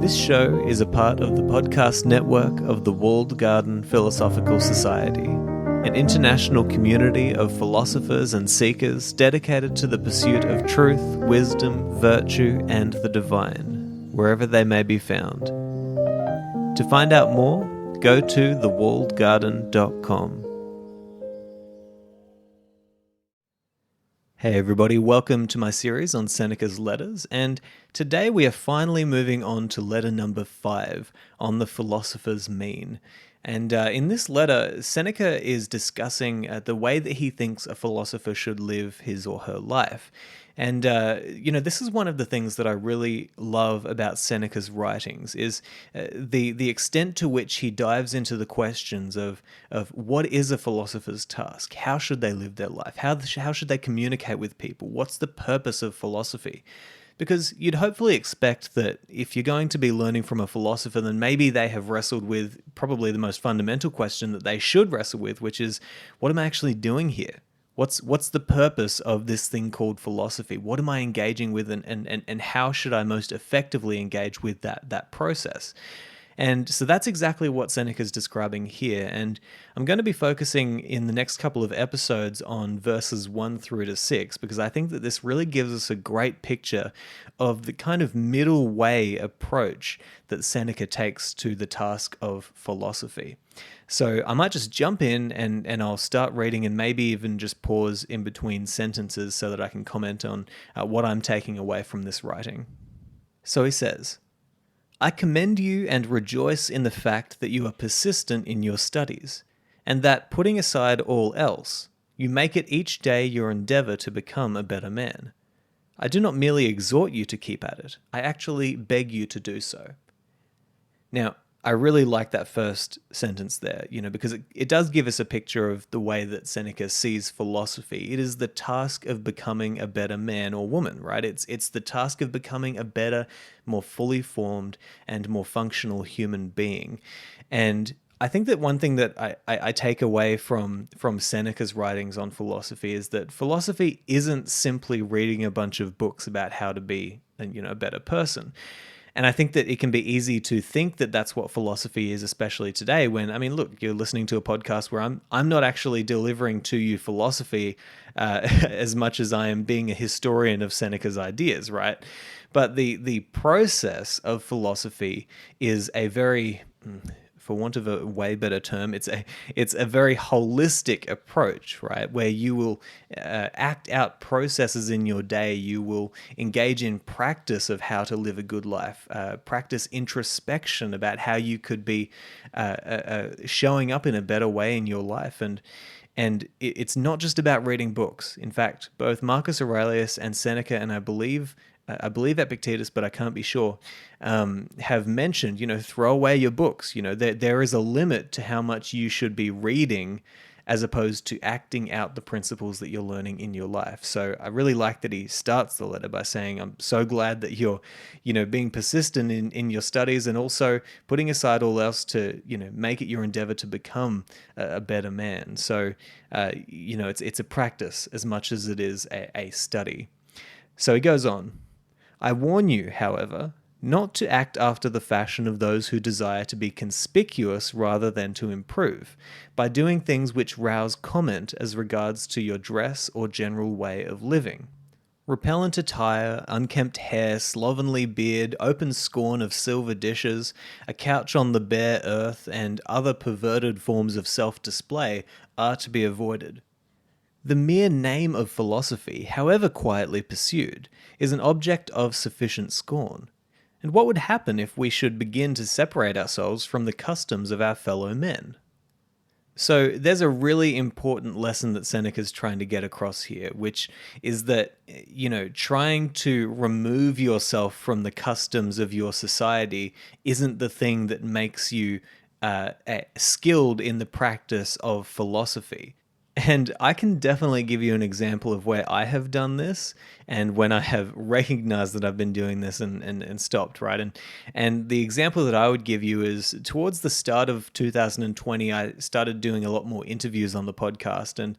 This show is a part of the podcast network of the Walled Garden Philosophical Society, an international community of philosophers and seekers dedicated to the pursuit of truth, wisdom, virtue, and the divine, wherever they may be found. To find out more, go to thewalledgarden.com. Hey everybody, welcome to my series on Seneca's letters, and today we are finally moving on to letter number 5 on the philosopher's mean. And in this letter, Seneca is discussing the way that he thinks a philosopher should live his or her life. And, this is one of the things that I really love about Seneca's writings is the extent to which he dives into the questions of what is a philosopher's task? How should they live their life? How should they communicate with people? What's the purpose of philosophy? Because you'd hopefully expect that if you're going to be learning from a philosopher, then maybe they have wrestled with probably the most fundamental question that they should wrestle with, which is, what am I actually doing here? What's the purpose of this thing called philosophy? What am I engaging with, and how should I most effectively engage with that process? And so that's exactly what Seneca's describing here. And I'm going to be focusing in the next couple of episodes on verses 1 through to 6, because I think that this really gives us a great picture of the kind of middle way approach that Seneca takes to the task of philosophy. So I might just jump in and I'll start reading and maybe even just pause in between sentences so that I can comment on what I'm taking away from this writing. So he says, I commend you and rejoice in the fact that you are persistent in your studies, and that, putting aside all else, you make it each day your endeavor to become a better man. I do not merely exhort you to keep at it, I actually beg you to do so. Now, I really like that first sentence there, because it does give us a picture of the way that Seneca sees philosophy. It is the task of becoming a better man or woman, right? It's the task of becoming a better, more fully formed and more functional human being. And I think that one thing that I take away from Seneca's writings on philosophy is that philosophy isn't simply reading a bunch of books about how to be a better person. And I think that it can be easy to think that that's what philosophy is, especially today when, look, you're listening to a podcast where I'm not actually delivering to you philosophy as much as I am being a historian of Seneca's ideas, right? But the process of philosophy is a very, for want of a way better term, it's a very holistic approach, right? Where you will act out processes in your day. You will engage in practice of how to live a good life, practice introspection about how you could be showing up in a better way in your life. And it's not just about reading books. In fact, both Marcus Aurelius and Seneca, and I believe Epictetus, but I can't be sure, have mentioned, throw away your books. There is a limit to how much you should be reading as opposed to acting out the principles that you're learning in your life. So I really like that he starts the letter by saying, I'm so glad that you're, being persistent in your studies and also putting aside all else to, make it your endeavor to become a better man. So, it's a practice as much as it is a study. So he goes on. I warn you, however, not to act after the fashion of those who desire to be conspicuous rather than to improve, by doing things which rouse comment as regards to your dress or general way of living. Repellent attire, unkempt hair, slovenly beard, open scorn of silver dishes, a couch on the bare earth, and other perverted forms of self-display are to be avoided. The mere name of philosophy, however quietly pursued, is an object of sufficient scorn. And what would happen if we should begin to separate ourselves from the customs of our fellow men? So there's a really important lesson that Seneca's trying to get across here, which is that, trying to remove yourself from the customs of your society isn't the thing that makes you skilled in the practice of philosophy. And I can definitely give you an example of where I have done this and when I have recognized that I've been doing this and stopped, right? And the example that I would give you is towards the start of 2020, I started doing a lot more interviews on the podcast. And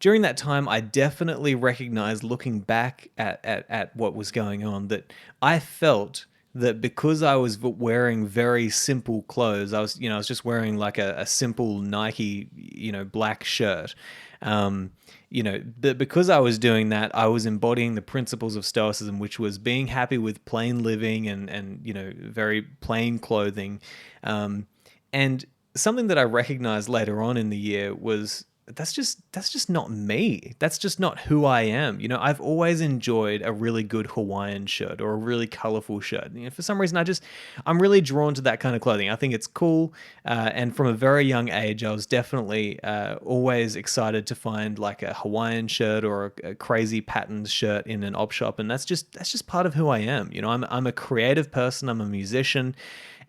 during that time, I definitely recognized, looking back at what was going on, that I felt that because I was wearing very simple clothes, I was just wearing like a simple Nike, black shirt. Um, but because I was doing that, I was embodying the principles of Stoicism, which was being happy with plain living and very plain clothing. Um, and something that I recognized later on in the year was that's just not me. That's just not who I am. I've always enjoyed a really good Hawaiian shirt or a really colorful shirt. For some reason, I'm really drawn to that kind of clothing. I think it's cool. And from a very young age, I was definitely always excited to find like a Hawaiian shirt or a crazy patterned shirt in an op shop. And that's just part of who I am. I'm a creative person. I'm a musician.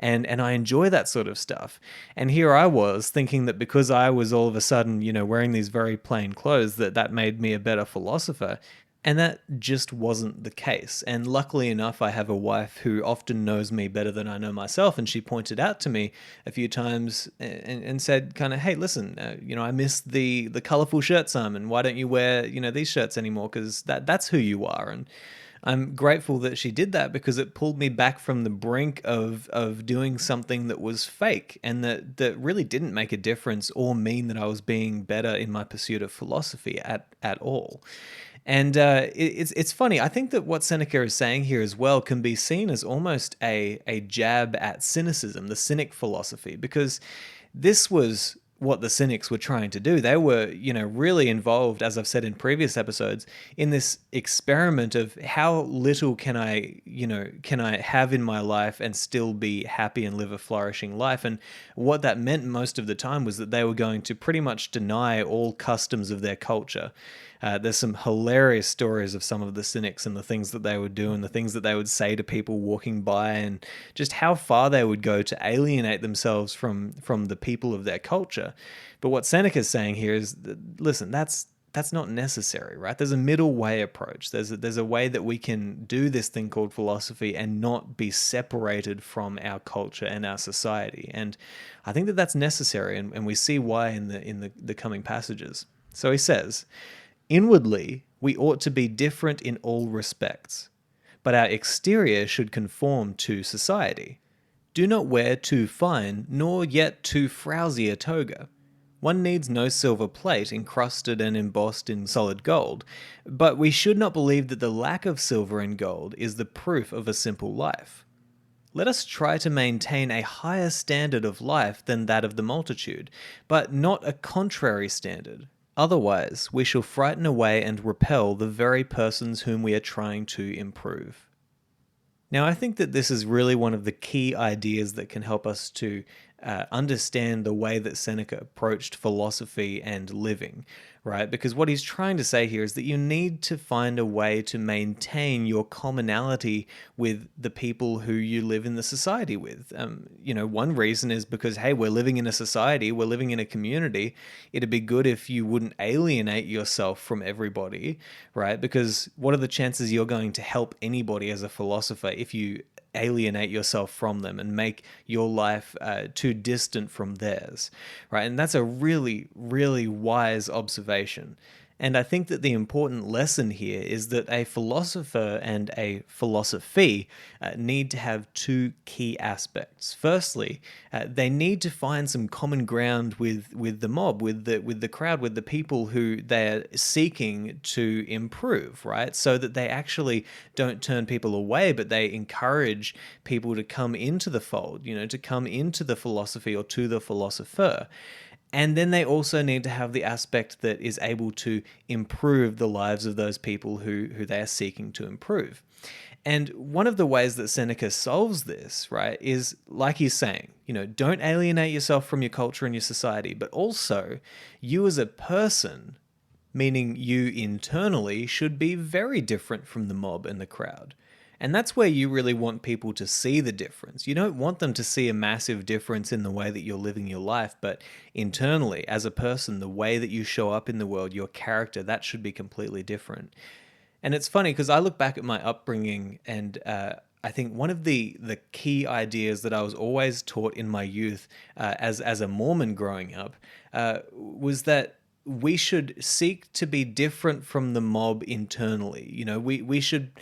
And I enjoy that sort of stuff. And here I was thinking that because I was all of a sudden, wearing these very plain clothes, that made me a better philosopher. And that just wasn't the case. And luckily enough, I have a wife who often knows me better than I know myself. And she pointed out to me a few times and said, kind of, hey, listen, I miss the colorful shirt, Simon. Why don't you wear, these shirts anymore? Because that's who you are. And I'm grateful that she did that because it pulled me back from the brink of doing something that was fake and that really didn't make a difference or mean that I was being better in my pursuit of philosophy at all. And it's funny. I think that what Seneca is saying here as well can be seen as almost a jab at cynicism, the cynic philosophy, because this was what the cynics were trying to do. They were, really involved, as I've said in previous episodes, in this experiment of how little can I have in my life and still be happy and live a flourishing life. And what that meant most of the time was that they were going to pretty much deny all customs of their culture. There's some hilarious stories of some of the cynics and the things that they would do and the things that they would say to people walking by and just how far they would go to alienate themselves from the people of their culture. But what Seneca's saying here is, listen, that's not necessary, right? There's a middle way approach. There's a way that we can do this thing called philosophy and not be separated from our culture and our society. And I think that that's necessary, and we see why in the coming passages. So he says, inwardly, we ought to be different in all respects, but our exterior should conform to society. Do not wear too fine, nor yet too frowsy a toga. One needs no silver plate encrusted and embossed in solid gold, but we should not believe that the lack of silver and gold is the proof of a simple life. Let us try to maintain a higher standard of life than that of the multitude, but not a contrary standard. Otherwise, we shall frighten away and repel the very persons whom we are trying to improve. Now, I think that this is really one of the key ideas that can help us to understand the way that Seneca approached philosophy and living, right? Because what he's trying to say here is that you need to find a way to maintain your commonality with the people who you live in the society with. One reason is because, hey, we're living in a society, we're living in a community. It'd be good if you wouldn't alienate yourself from everybody, right? Because what are the chances you're going to help anybody as a philosopher if you alienate yourself from them and make your life too distant from theirs, right? And that's a really, really wise observation. And I think that the important lesson here is that a philosopher and a philosophy need to have two key aspects. Firstly, they need to find some common ground with the mob, with the crowd, with the people who they're seeking to improve, right? So that they actually don't turn people away, but they encourage people to come into the fold, to come into the philosophy or to the philosopher. And then they also need to have the aspect that is able to improve the lives of those people who they are seeking to improve. And one of the ways that Seneca solves this, right, is like he's saying, don't alienate yourself from your culture and your society, but also you as a person, meaning you internally, should be very different from the mob and the crowd. And that's where you really want people to see the difference. You don't want them to see a massive difference in the way that you're living your life, but internally, as a person, the way that you show up in the world, your character, that should be completely different. And it's funny because I look back at my upbringing and I think one of the key ideas that I was always taught in my youth as a Mormon growing up was that we should seek to be different from the mob internally. You know, we should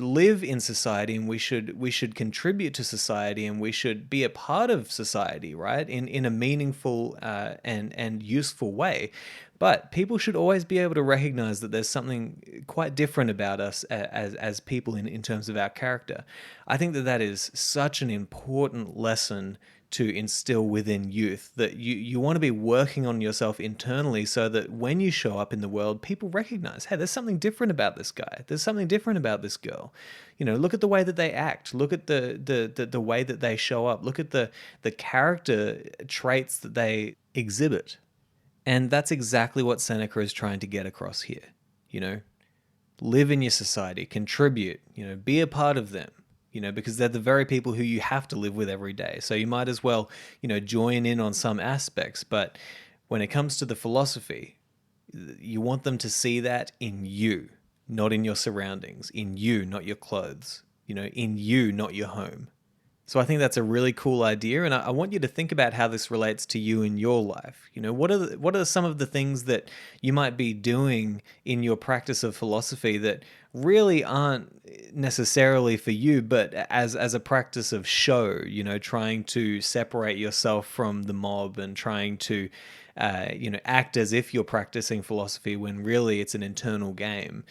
live in society, and we should contribute to society, and we should be a part of society, right? In a meaningful and useful way. But people should always be able to recognize that there's something quite different about us as people in terms of our character. I think that that is such an important lesson to instill within youth, that you want to be working on yourself internally so that when you show up in the world, people recognize, hey, there's something different about this guy. There's something different about this girl. You know, look at the way that they act. Look at the way that they show up. Look at the character traits that they exhibit. And that's exactly what Seneca is trying to get across here. You know, live in your society, contribute, you know, be a part of them, you know, because they're the very people who you have to live with every day. So you might as well, you know, join in on some aspects. But when it comes to the philosophy, you want them to see that in you, not in your surroundings, in you, not your clothes, you know, in you, not your home. So I think that's a really cool idea, and I want you to think about how this relates to you in your life. You know, what are some of the things that you might be doing in your practice of philosophy that really aren't necessarily for you, but as a practice of show, you know, trying to separate yourself from the mob and trying to you know, act as if you're practicing philosophy when really it's an internal game.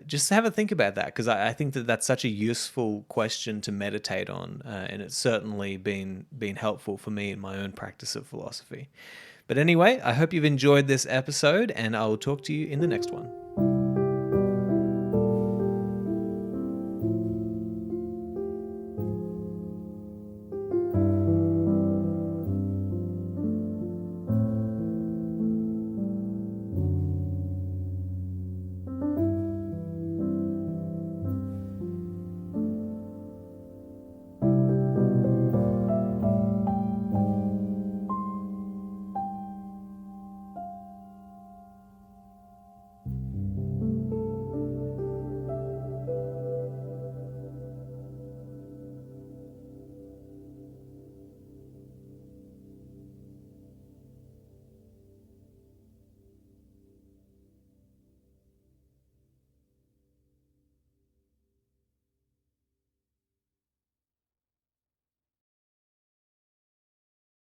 Just have a think about that, because I think that that's such a useful question to meditate on, and it's certainly been helpful for me in my own practice of philosophy. But anyway, I hope you've enjoyed this episode, and I will talk to you in the next one.